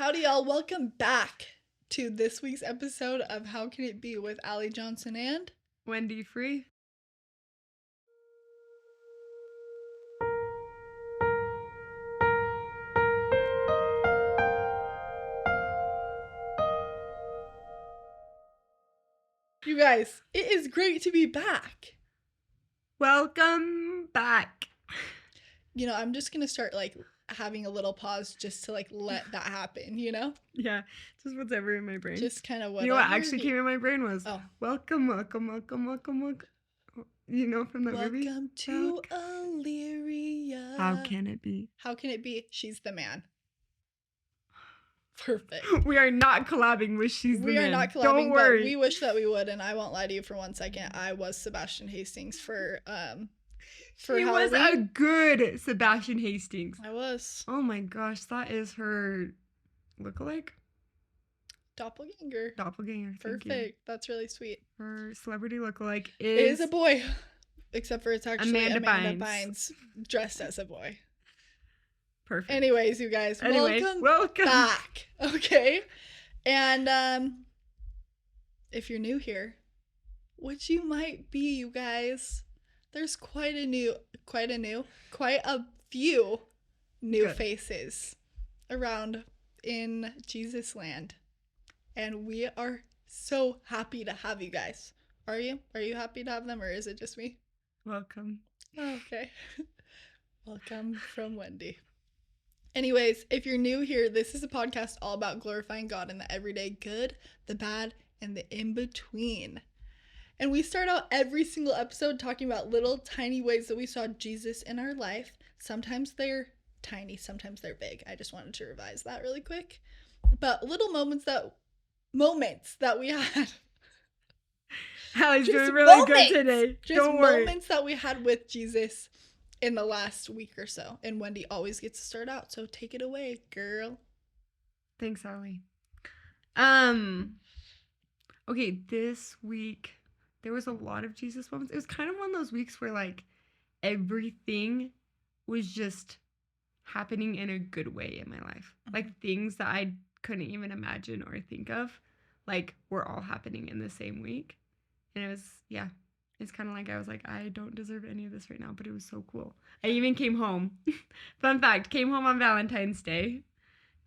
Howdy, y'all. Welcome back to this week's episode of How Can It Be with Allie Johnson and Wendy Free. you guys. It is great to be back. Welcome back. You know, I'm just going to start having a little pause just to let that happen, you know? Yeah, just what's ever in my brain. Just kind of whatever. You know what actually came in my brain was, Oh. welcome. You know, from that movie? Welcome to Illyria. How can it be? How can it be? She's the man. Perfect. We are not collabing with She's the Man. We are not collabing, Don't worry. but we wish that we would, and I won't lie to you for 1 second. I was Sebastian Hastings for He Halloween. was a good Sebastian Hastings. I was. Oh my gosh, that is her lookalike? Doppelganger. Doppelganger. Perfect. That's really sweet. Her celebrity lookalike Is a boy. Except for it's actually Amanda Amanda Bynes dressed as a boy. Perfect. Anyways, you guys, welcome back. Okay. And if you're new here, which you might be, you guys, there's quite a few new faces around in Jesus land. And we are so happy to have you guys. Are you? Are you happy to have them, or is it just me? Welcome. Oh, okay. Welcome from Wendy. Anyways, if you're new here, this is a podcast all about glorifying God in the everyday good, the bad, and the in-between. And we start out every single episode talking about little tiny ways that we saw Jesus in our life. Sometimes they're tiny, sometimes they're big. I just wanted to revise that really quick. But little moments that we had. Hallie's doing really good today. Don't worry. Moments that we had with Jesus in the last week or so. And Wendy always gets to start out, so take it away, girl. Thanks, Hallie. Okay, this week there was a lot of Jesus moments. It was kind of one of those weeks where everything was just happening in a good way in my life. Mm-hmm. Like things that I couldn't even imagine or think of, were all happening in the same week. And it was, it's kind of I was I don't deserve any of this right now, but it was so cool. I even came home. Fun fact, came home on Valentine's Day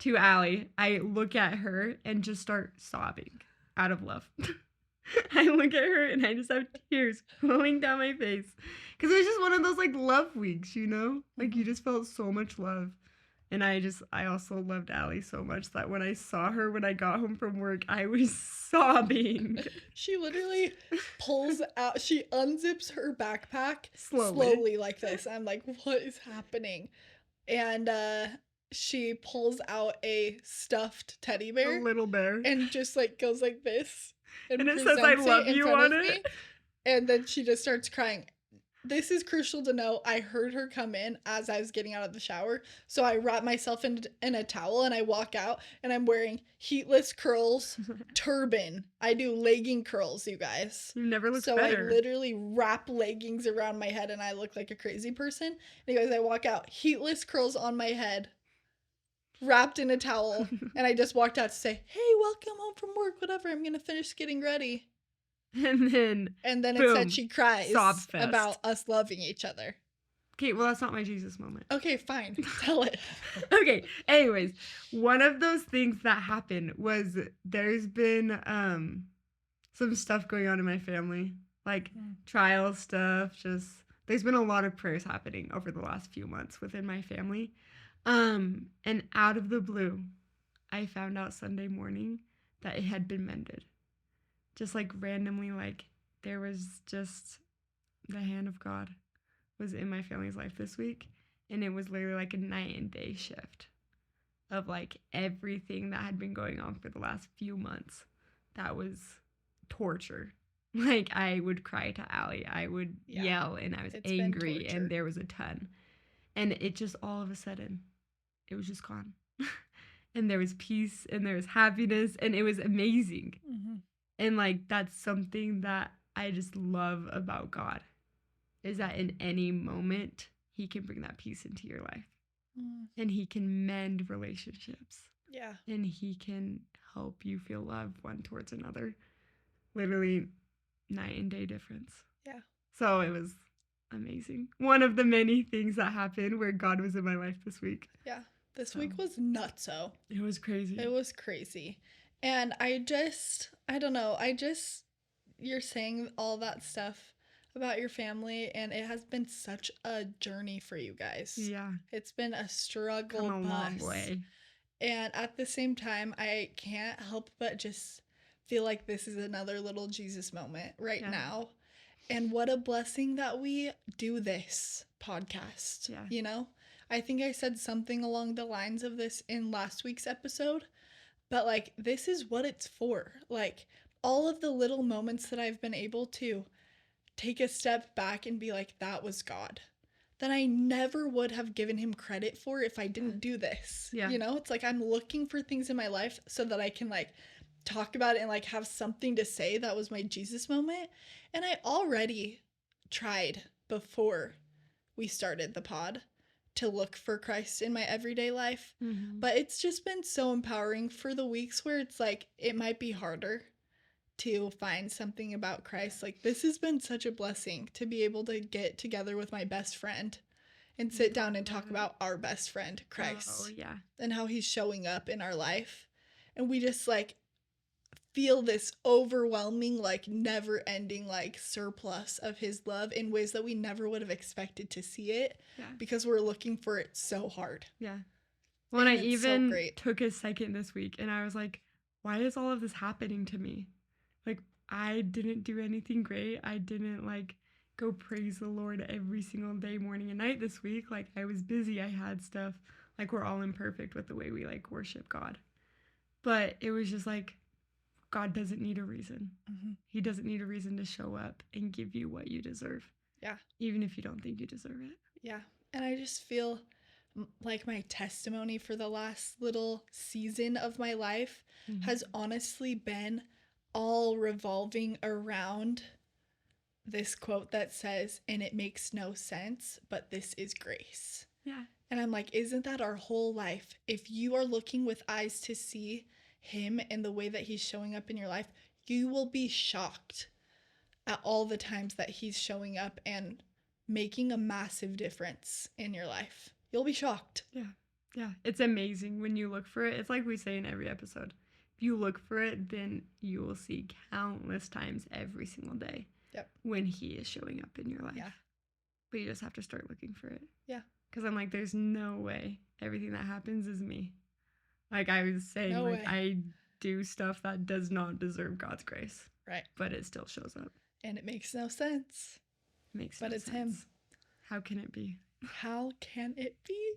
to Allie. I look at her and just start sobbing out of love. I look at her and I just have tears flowing down my face. Because it was just one of those love weeks, you know? You just felt so much love. And I also loved Allie so much that when I saw her when I got home from work, I was sobbing. She literally pulls out, she unzips her backpack slowly like this. I'm like, what is happening? And she pulls out a stuffed teddy bear. A little bear. And just goes like this. And it says, I love you on it. And then she just starts crying. This is crucial to know. I heard her come in as I was getting out of the shower. So I wrap myself in a towel and I walk out and I'm wearing heatless curls, turban. I do legging curls, you guys. You never look better. So I literally wrap leggings around my head and I look like a crazy person. Anyways, I walk out, heatless curls on my head, wrapped in a towel. And I just walked out to say, hey, welcome home from work, whatever. I'm going to finish getting ready. And then boom, it said she cries about us loving each other. Okay, well, that's not my Jesus moment. Okay, fine. Tell it. Okay, anyways, one of those things that happened was there's been some stuff going on in my family, trial stuff, there's been a lot of prayers happening over the last few months within my family. And out of the blue, I found out Sunday morning that it had been mended. Just randomly, there was just the hand of God was in my family's life this week. And it was literally a night and day shift of everything that had been going on for the last few months. That was torture. I would cry to Allie. I would yell and I was angry and there was a ton. And it just all of a sudden, it was just gone. And there was peace and there was happiness and it was amazing. Mm-hmm. And that's something that I just love about God is that in any moment, he can bring that peace into your life. And he can mend relationships. Yeah. and he can help you feel love one towards another. Literally night and day difference. Yeah. So it was amazing. One of the many things that happened where God was in my life this week. Yeah. This So. week was nutso. It was crazy. It was crazy. And I don't know, you're saying all that stuff about your family, and it has been such a journey for you guys. Yeah. It's been a struggle Come a long bus. way. And at the same time, I can't help but just feel like this is another little Jesus moment right Yeah. now. And what a blessing that we do this podcast. Yeah. You know, I think I said something along the lines of this in last week's episode, but like, this is what it's for. Like, all of the little moments that I've been able to take a step back and be like, that was God, that I never would have given him credit for if I didn't do this. Yeah. You know, it's like I'm looking for things in my life so that I can like talk about it and like have something to say. That was my Jesus moment. And I already tried before we started the pod to look for Christ in my everyday life. Mm-hmm. But it's just been so empowering for the weeks where it's like it might be harder to find something about Christ. Like, this has been such a blessing to be able to get together with my best friend and sit down and talk about our best friend, Christ. Oh, yeah. And how he's showing up in our life. And we just like feel this overwhelming, like never ending, like surplus of his love in ways that we never would have expected to see it. Yeah. Because we're looking for it so hard. Yeah. Well, and I it's so even great. took a second this week and I was like, why is all of this happening to me? Like, I didn't do anything great. I didn't like go praise the Lord every single day, morning and night this week. Like, I was busy. I had stuff. Like, we're all imperfect with the way we like worship God. But it was just like, God doesn't need a reason. Mm-hmm. He doesn't need a reason to show up and give you what you deserve. Yeah. Even if you don't think you deserve it. Yeah. And I just feel like my testimony for the last little season of my life has honestly been all revolving around this quote that says, and it makes no sense, but this is grace. Yeah. And I'm like, isn't that our whole life? If you are looking with eyes to see him and the way that he's showing up in your life, you will be shocked at all the times that he's showing up and making a massive difference in your life. You'll be shocked. Yeah. Yeah. It's amazing when you look for it. It's like we say in every episode. If you look for it, then you will see countless times every single day. Yep. When he is showing up in your life. Yeah. But you just have to start looking for it. Yeah. Because I'm like, there's no way everything that happens is me. Like I was saying, No like way. I do stuff that does not deserve God's grace. Right. But it still shows up. And it makes no sense. Makes But no it's sense. him. How can it be? How can it be?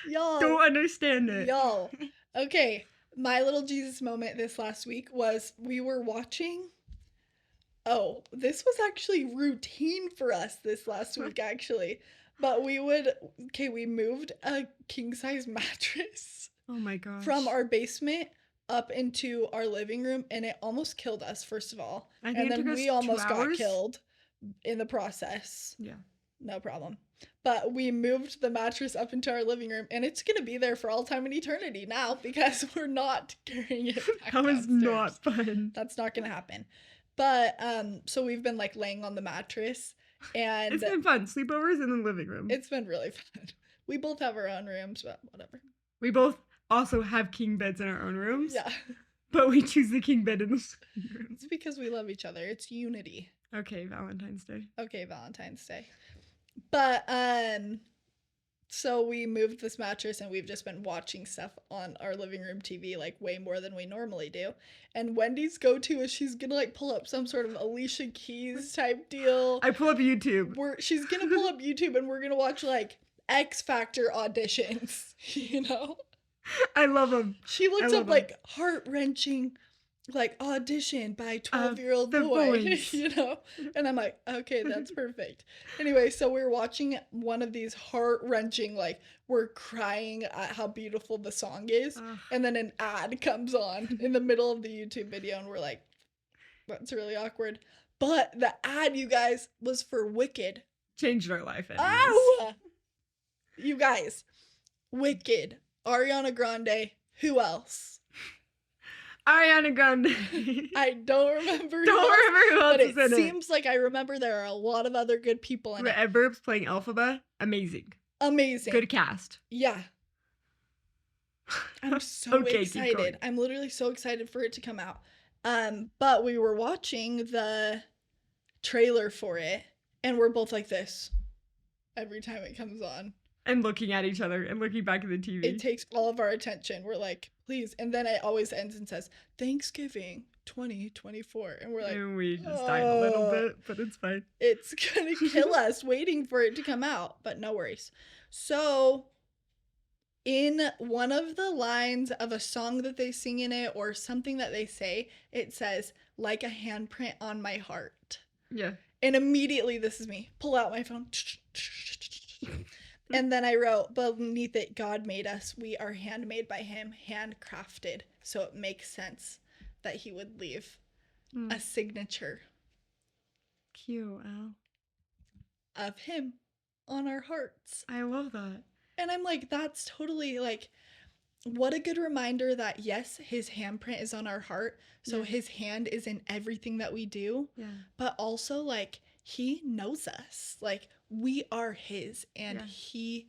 Y'all. Don't understand it. Y'all. Okay. My little Jesus moment this last week was we were watching. Oh, this was actually routine for us this last week, actually. But we moved a king size mattress Oh my gosh. from our basement up into our living room, and it almost killed us, first of all. I think And it then took us we 2 almost got hours. killed in the process. Yeah. No problem. But we moved the mattress up into our living room, and it's going to be there for all time and eternity now because we're not carrying it back That was downstairs. not fun. That's not going to happen. But so we've been like laying on the mattress, and It's been fun. Sleepovers in the living room. it's been really fun. We both have our own rooms, but whatever. We both also have king beds in our own rooms. Yeah. But we choose the king bed in the living room. It's because we love each other. It's unity. Okay, Valentine's Day. Okay, Valentine's Day. But so we moved this mattress and we've just been watching stuff on our living room TV like way more than we normally do. And Wendy's go-to is she's gonna like pull up some sort of Alicia Keys type deal. I pull up YouTube. She's gonna pull up YouTube and we're gonna watch like X Factor auditions, you know? I love them. She looked love up 'em. like heart-wrenching like audition by 12-year-old The boy, Voice. you know? And I'm like, okay, that's perfect. Anyway, so we're watching one of these heart-wrenching, like we're crying at how beautiful the song is. Ugh. And then an ad comes on in the middle of the YouTube video and we're like, that's really awkward. But the ad, you guys, was for Wicked. Changed our life. anyways. Oh! You guys, Wicked. Ariana Grande Who else? Ariana Grande. I don't remember who Don't else, remember who else but is it in seems like I remember there are a lot of other good people in it. Ed Burb's playing Elphaba. Amazing. Amazing. Good cast. Yeah. I'm so Okay, keep going. excited. I'm literally so excited for it to come out. But we were watching the trailer for it, and we're both like this every time it comes on. And looking at each other and looking back at the TV. It takes all of our attention. We're like, please. And then it always ends and says, Thanksgiving 2024. And we're like, and we just died a little bit, but it's fine. It's going to kill us waiting for it to come out, but no worries. So, in one of the lines of a song that they sing in it or something that they say, it says, like a handprint on my heart. Yeah. And immediately, this is me. Pull out my phone. And then I wrote beneath it, God made us. We are handmade by him, handcrafted. So it makes sense that he would leave a signature. Cute, Al. Of him on our hearts. I love that. And I'm like, that's totally like, what a good reminder that yes, his handprint is on our heart. So his hand is in everything that we do. Yeah. But also like, he knows us. Like, we are his and he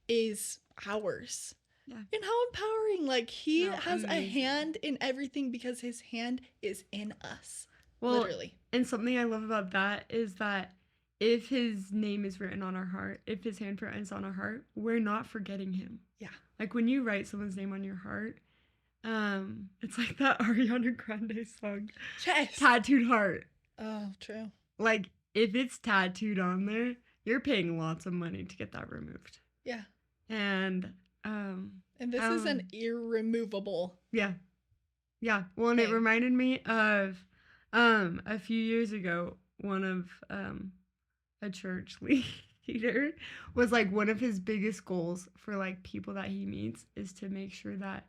is ours. Yeah. And how empowering. Like, he has amazing. a hand in everything because his hand is in us. Well, literally. And something I love about that is that if his name is written on our heart, if his handprint is on our heart, we're not forgetting him. Yeah. Like when you write someone's name on your heart, it's like that Ariana Grande song. Yes. Tattooed Heart. Oh, true. Like if it's tattooed on there, you're paying lots of money to get that removed. Yeah. And this is an irremovable. Yeah. Yeah. Well, and it reminded me of a few years ago, one of a church leader was like one of his biggest goals for like people that he meets is to make sure that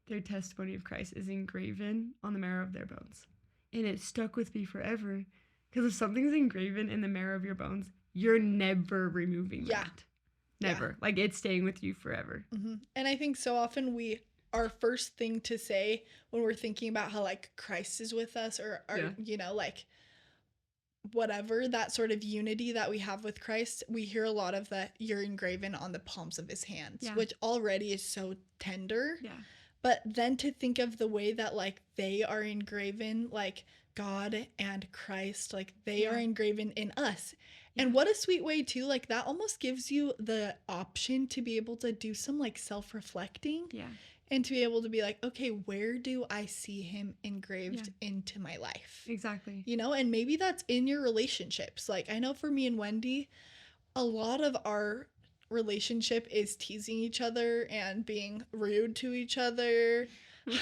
their testimony of Christ is engraven on the marrow of their bones. And it stuck with me forever because if something's engraven in the marrow of your bones, you're never removing that. Never. Yeah. Like it's staying with you forever. Mm-hmm. And I think so often our first thing to say when we're thinking about how like Christ is with us or you know, like whatever, that sort of unity that we have with Christ, we hear a lot of that you're engraven on the palms of his hands, which already is so tender. Yeah. But then to think of the way that like they are engraven, like God and Christ, like they are engraven in us. Yeah. And what a sweet way too, like that almost gives you the option to be able to do some like self-reflecting. Yeah. And to be able to be like, okay, where do I see him engraved into my life? Exactly. You know, and maybe that's in your relationships. Like I know for me and Wendy, a lot of our relationship is teasing each other and being rude to each other. That's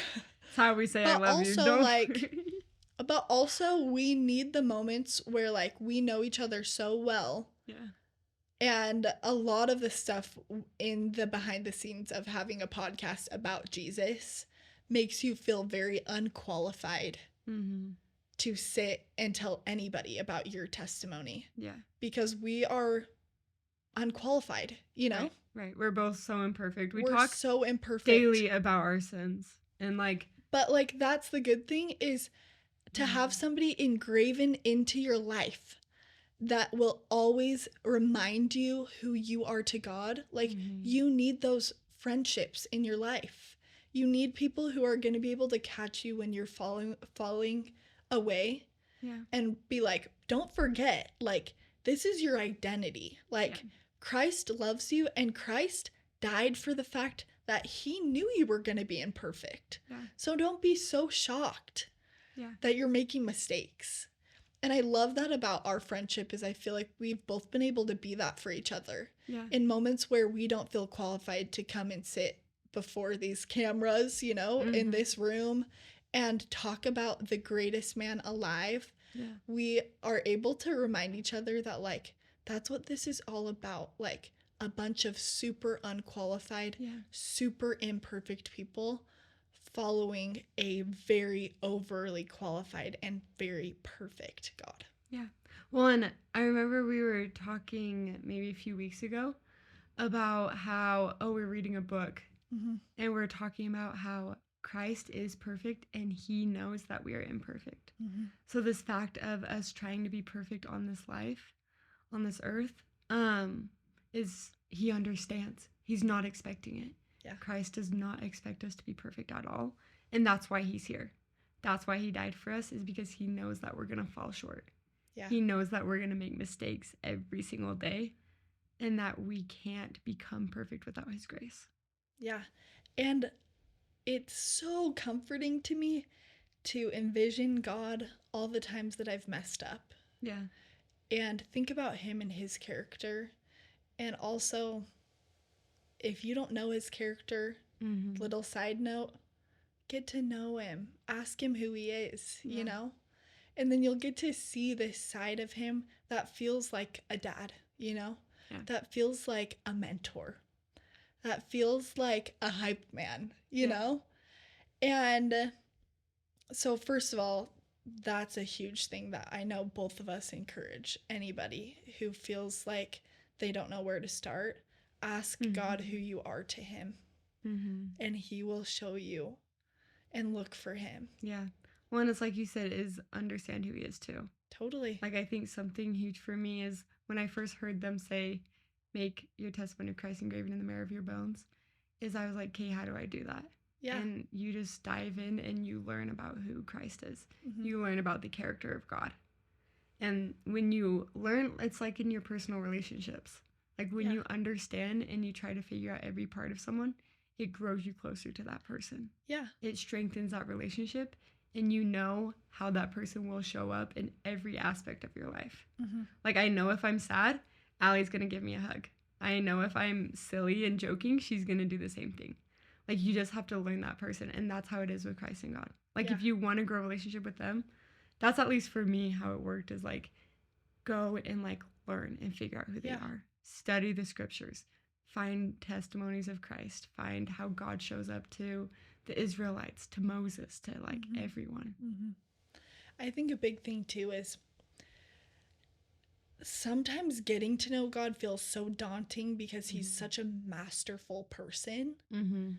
how we say I love you. Don't but also we need the moments where like we know each other so well. Yeah. And a lot of the stuff in the behind the scenes of having a podcast about Jesus makes you feel very unqualified to sit and tell anybody about your testimony. Yeah. Because we are unqualified, you know? Right. We're both so imperfect. We're talk so imperfect daily about our sins. And like but like that's the good thing is to have somebody engraven into your life that will always remind you who you are to God. Like you need those friendships in your life. You need people who are going to be able to catch you when you're falling away and be like, don't forget, like this is your identity. Like Christ loves you and Christ died for the fact that he knew you were going to be imperfect. Yeah. So don't be so shocked that you're making mistakes. And I love that about our friendship is I feel like we've both been able to be that for each other in moments where we don't feel qualified to come and sit before these cameras, you know, in this room and talk about the greatest man alive. Yeah. We are able to remind each other that like, that's what this is all about. Like a bunch of super unqualified, super imperfect people following a very overly qualified and very perfect God. Yeah. Well, and I remember we were talking maybe a few weeks ago about how, we're reading a book Mm-hmm. And we're talking about how Christ is perfect and he knows that we are imperfect. Mm-hmm. So this fact of us trying to be perfect on this life, on this earth, is he understands. He's not expecting it. Yeah. Christ does not expect us to be perfect at all. And that's why he's here. That's why he died for us, is because he knows that we're going to fall short. Yeah. He knows that we're going to make mistakes every single day and that we can't become perfect without his grace. Yeah. And it's so comforting to me to envision God all the times that I've messed up Yeah. and think about him and his character. And also, if you don't know his character, Mm-hmm. little side note, get to know him. Ask him who he is, Yeah. you know? And then you'll get to see this side of him that feels like a dad, you know? Yeah. That feels like a mentor. That feels like a hype man, you know? And so, first of all, that's a huge thing that I know both of us encourage anybody who feels like they don't know where to start. Ask God who you are to him, and he will show you, and look for him. Yeah. Well, and it's like you said, is understand who he is too. Totally. Like, I think something huge for me is when I first heard them say, make your testimony of Christ engraven in the marrow of your bones, is I was like, okay, how do I do that? Yeah. And you just dive in and you learn about who Christ is. Mm-hmm. You learn about the character of God. And when you learn, it's like in your personal relationships. Like when you understand and you try to figure out every part of someone, it grows you closer to that person. Yeah. It strengthens that relationship, and you know how that person will show up in every aspect of your life. Mm-hmm. Like, I know if I'm sad, Allie's going to give me a hug. I know if I'm silly and joking, she's going to do the same thing. Like, you just have to learn that person, and that's how it is with Christ and God. Like, if you want to grow a relationship with them, that's at least for me how it worked, is like, go and like learn and figure out who they are. Study the scriptures. Find testimonies of Christ. Find how God shows up to the Israelites, to Moses, to like everyone. Mm-hmm. I think a big thing too is sometimes getting to know God feels so daunting because he's such a masterful person. Mm-hmm.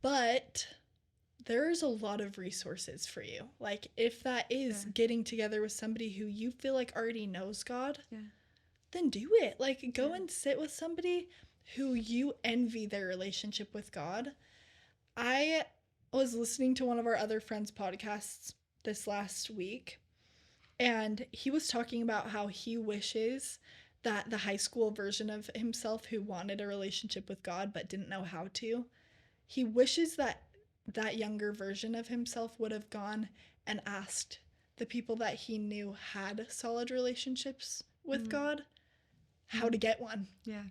But there's a lot of resources for you. Like, if that is getting together with somebody who you feel like already knows God, then do it. Like, go and sit with somebody who you envy their relationship with God. I was listening to one of our other friends' podcasts this last week, and he was talking about how he wishes that the high school version of himself who wanted a relationship with God but didn't know how to, he wishes that that younger version of himself would have gone and asked the people that he knew had solid relationships with God how to get one. Yeah.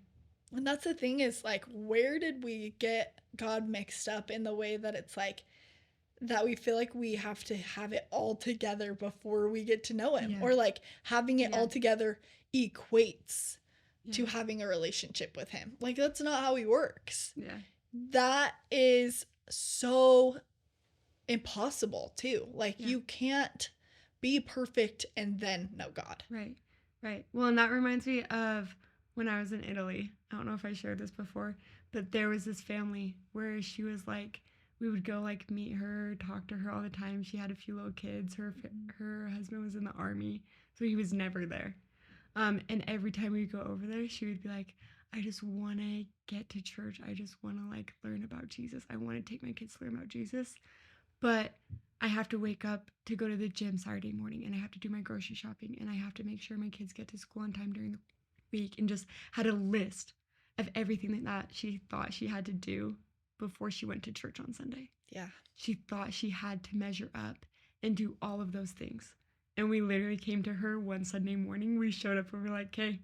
And that's the thing, is like, where did we get God mixed up in the way that it's like that we feel like we have to have it all together before we get to know him, or like having it all together equates to having a relationship with him. Like, that's not how he works. Yeah. That is so impossible too. Like, you can't be perfect and then know God. Right. Right. Well, and that reminds me of when I was in Italy. I don't know if I shared this before, but there was this family where she was like, we would go like meet her, talk to her all the time. She had a few little kids. Her husband was in the army, so he was never there. And every time we go over there, she would be like, I just want to get to church. I just want to like learn about Jesus. I want to take my kids to learn about Jesus. But I have to wake up to go to the gym Saturday morning, and I have to do my grocery shopping, and I have to make sure my kids get to school on time during the week, and just had a list of everything that she thought she had to do before she went to church on Sunday. Yeah. She thought she had to measure up and do all of those things. And we literally came to her one Sunday morning. We showed up and we're like, okay,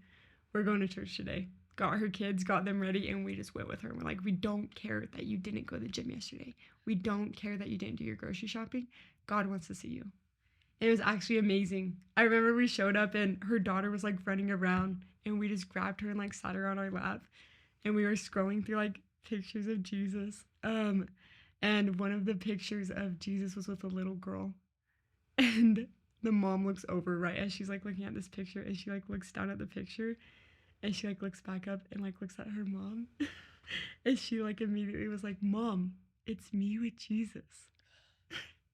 we're going to church today. Got her kids, got them ready, and we just went with her. And we're like, we don't care that you didn't go to the gym yesterday. We don't care that you didn't do your grocery shopping. God wants to see you. And it was actually amazing. I remember we showed up and her daughter was like running around, and we just grabbed her and like sat her on our lap. And we were scrolling through like pictures of Jesus. And one of the pictures of Jesus was with a little girl. And the mom looks over right as she's like looking at this picture, and she like looks down at the picture, and she like looks back up and like looks at her mom. And she like immediately was like, Mom, it's me with Jesus.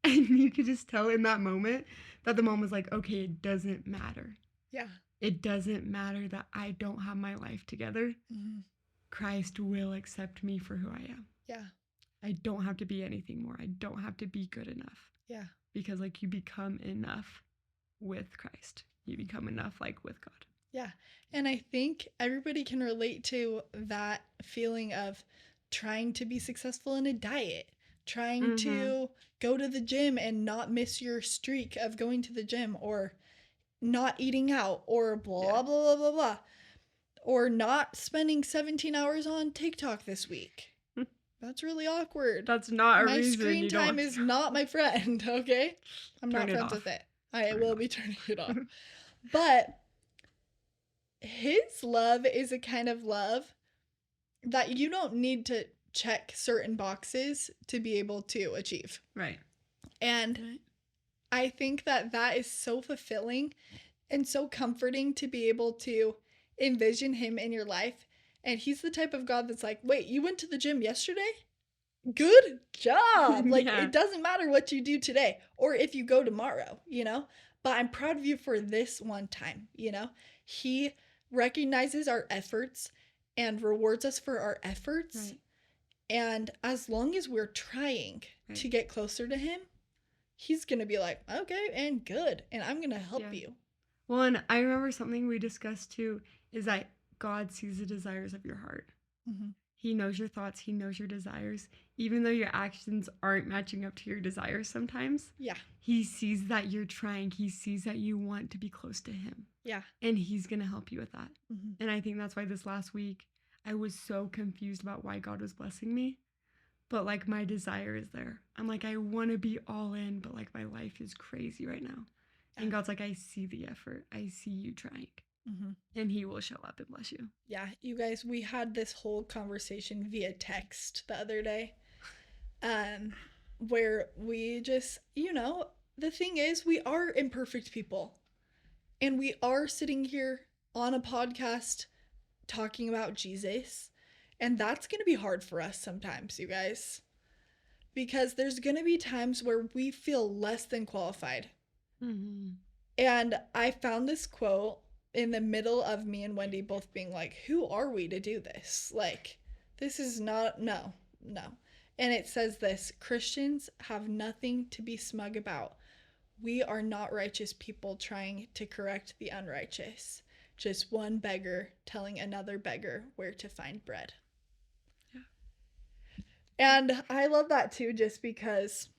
And you could just tell in that moment that the mom was like, okay, it doesn't matter. Yeah. It doesn't matter that I don't have my life together. Mm-hmm. Christ will accept me for who I am. Yeah. I don't have to be anything more. I don't have to be good enough. Yeah. Because like you become enough with Christ. You become enough like with God. Yeah. And I think everybody can relate to that feeling of trying to be successful in a diet, trying to go to the gym and not miss your streak of going to the gym, or not eating out, or blah, blah, blah, blah, blah, or not spending 17 hours on TikTok this week. That's really awkward. That's not a My reason screen you don't time is not my friend, okay? I'm Turn not it friends off. with it. I Turn it will off. be turning it off. But his love is a kind of love that you don't need to check certain boxes to be able to achieve. Right. And I think that that is so fulfilling and so comforting to be able to envision him in your life. And he's the type of God that's like, wait, you went to the gym yesterday? Good job. Like, Yeah. it doesn't matter what you do today or if you go tomorrow, you know? But I'm proud of you for this one time, you know? He recognizes our efforts and rewards us for our efforts. Right. And as long as we're trying to get closer to him, he's going to be like, okay, and good. And I'm going to help you. Well, and I remember something we discussed too is that God sees the desires of your heart. Mm-hmm. He knows your thoughts. He knows your desires. Even though your actions aren't matching up to your desires sometimes. Yeah. He sees that you're trying. He sees that you want to be close to him. Yeah. And he's going to help you with that. Mm-hmm. And I think that's why this last week I was so confused about why God was blessing me. But like my desire is there. I'm like, I want to be all in, but like my life is crazy right now. And God's like, I see the effort. I see you trying. Mm-hmm. And he will show up and bless you. Yeah, you guys, we had this whole conversation via text the other day. Where we just, you know, the thing is, we are imperfect people. And we are sitting here on a podcast talking about Jesus. And that's going to be hard for us sometimes, you guys. Because there's going to be times where we feel less than qualified. Mm-hmm. And I found this quote in the middle of me and Wendy both being like, who are we to do this? Like, this is not, no. And it says this: Christians have nothing to be smug about. We are not righteous people trying to correct the unrighteous. Just one beggar telling another beggar where to find bread. Yeah. And I love that too, just because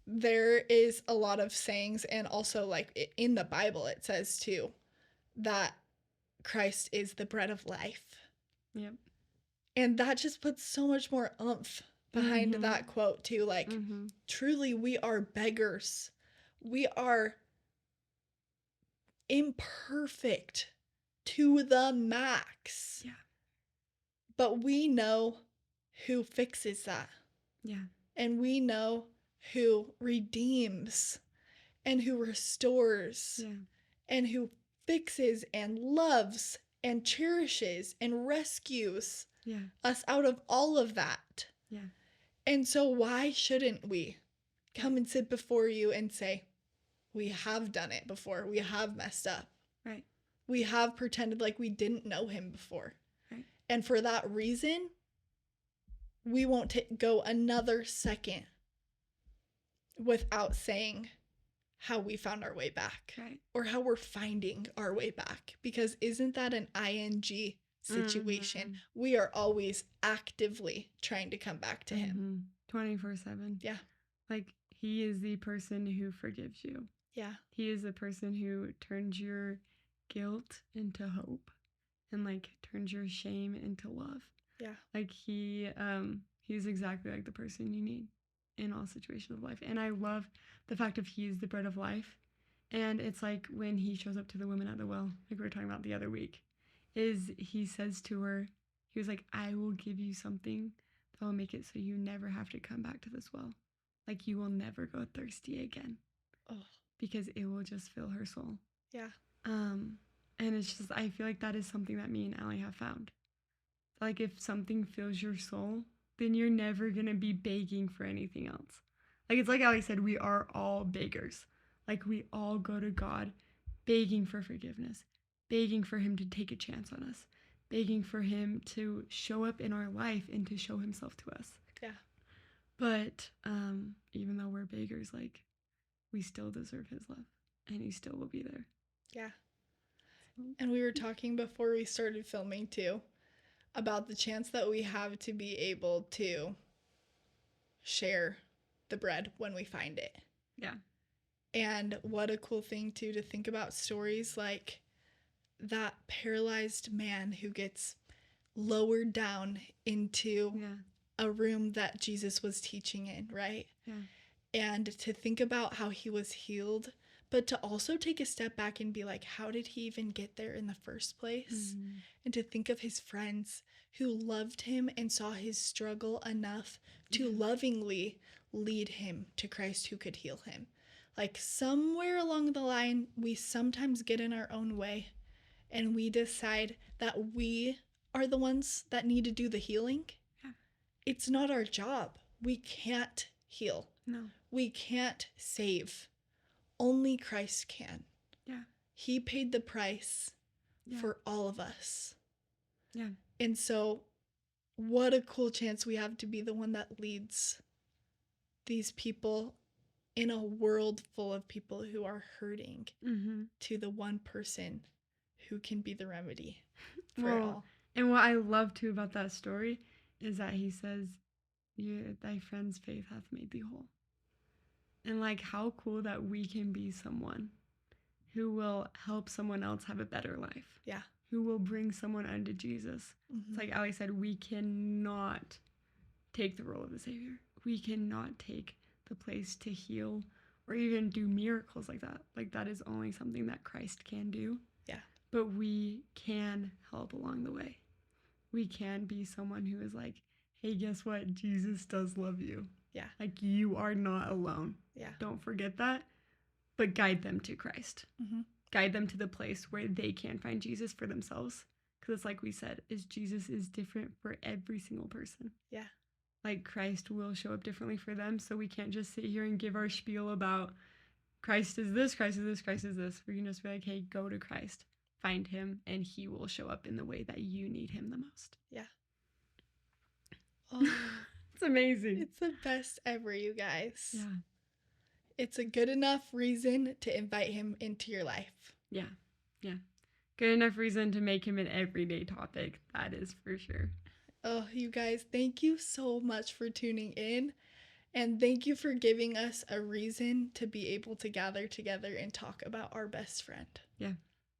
there is a lot of sayings, and also like in the Bible it says too that Christ is the bread of life. Yep. And that just puts so much more oomph behind that quote too. Like, truly, we are beggars. We are imperfect to the max. Yeah. But we know who fixes that. Yeah. And we know who redeems and who restores and who fixes and loves and cherishes and rescues us out of all of that. Yeah. And so why shouldn't we come and sit before you and say, we have done it before. We have messed up. Right. We have pretended like we didn't know him before. Right. And for that reason, we won't go another second without saying how we found our way back, or how we're finding our way back. Because isn't that an ING situation? We are always actively trying to come back to him. 24/7. Yeah. Like, he is the person who forgives you. Yeah. He is the person who turns your guilt into hope and like turns your shame into love. Yeah. Like he's exactly like the person you need in all situations of life. And I love the fact of he is the bread of life. And it's like when he shows up to the woman at the well, like we were talking about the other week, is he says to her, he was like, I will give you something that will make it so you never have to come back to this well. Like, you will never go thirsty again. Oh. Because it will just fill her soul. Yeah. And it's just, I feel like that is something that me and Allie have found. Like if something fills your soul, then you're never going to be begging for anything else. Like it's like Ali said, we are all beggars. Like we all go to God begging for forgiveness, begging for him to take a chance on us, begging for him to show up in our life and to show himself to us. Yeah. But even though we're beggars, like we still deserve his love and he still will be there. Yeah. And we were talking before we started filming too about the chance that we have to be able to share the bread when we find it. Yeah. And what a cool thing too to think about stories like that paralyzed man who gets lowered down into a room that Jesus was teaching in, right? Yeah. And to think about how he was healed, but to also take a step back and be like, how did he even get there in the first place? Mm-hmm. And to think of his friends who loved him and saw his struggle enough to lovingly lead him to Christ who could heal him. Like somewhere along the line, we sometimes get in our own way and we decide that we are the ones that need to do the healing. Yeah. It's not our job. We can't heal. No. We can't save. Only Christ can. Yeah. He paid the price for all of us. Yeah. And so what a cool chance we have to be the one that leads these people in a world full of people who are hurting to the one person who can be the remedy for it all. And what I love too about that story is that he says, thy friend's faith hath made thee whole. And like how cool that we can be someone who will help someone else have a better life. Yeah. Who will bring someone unto Jesus. It's like Ali said, we cannot take the role of the Savior. We cannot take the place to heal or even do miracles like that. Like that is only something that Christ can do. Yeah. But we can help along the way. We can be someone who is like, hey, guess what? Jesus does love you. Yeah. Like you are not alone. Yeah. Don't forget that. But guide them to Christ. Mm-hmm. Guide them to the place where they can find Jesus for themselves. Because it's like we said, Jesus is different for every single person. Yeah. Like Christ will show up differently for them. So we can't just sit here and give our spiel about Christ is this, Christ is this, Christ is this. We can just be like, hey, go to Christ. Find him and he will show up in the way that you need him the most. Yeah. Oh, it's amazing. It's the best ever, you guys. Yeah. It's a good enough reason to invite him into your life. Yeah. Yeah. Good enough reason to make him an everyday topic. That is for sure. Oh, you guys, thank you so much for tuning in. And thank you for giving us a reason to be able to gather together and talk about our best friend. Yeah.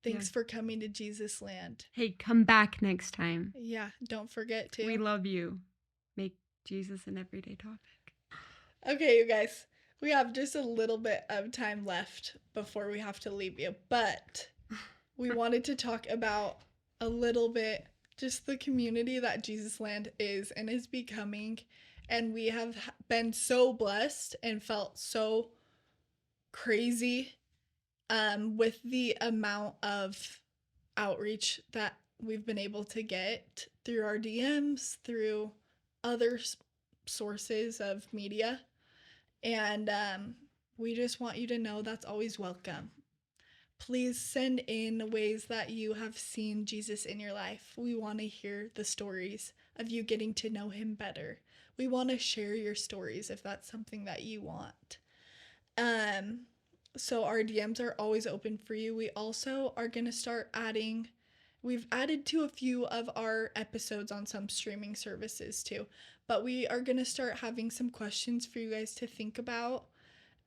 Thanks for coming to Jesus Land. Hey, come back next time. Yeah, don't forget to. We love you. Make Jesus an everyday topic. Okay, you guys, we have just a little bit of time left before we have to leave you. But we wanted to talk about a little bit just the community that Jesus Land is and is becoming. And we have been so blessed and felt so crazy with the amount of outreach that we've been able to get through our DMs, through other sources of media. And we just want you to know that's always welcome. Please send in ways that you have seen Jesus in your life. We want to hear the stories of you getting to know him better. We want to share your stories if that's something that you want. So our DMs are always open for you. We also are going to start we've added to a few of our episodes on some streaming services too, but we are going to start having some questions for you guys to think about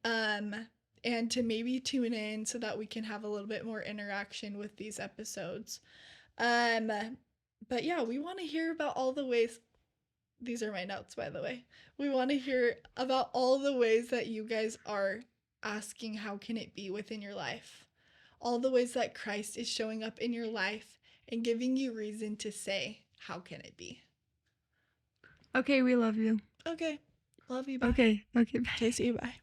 and to maybe tune in so that we can have a little bit more interaction with these episodes. But yeah, we want to hear about all the ways. These are my notes, by the way. We want to hear about all the ways that you guys are asking how can it be within your life. All the ways that Christ is showing up in your life and giving you reason to say, how can it be? Okay, we love you. Okay. Love you. Bye. Okay, bye. Okay, see you. Bye.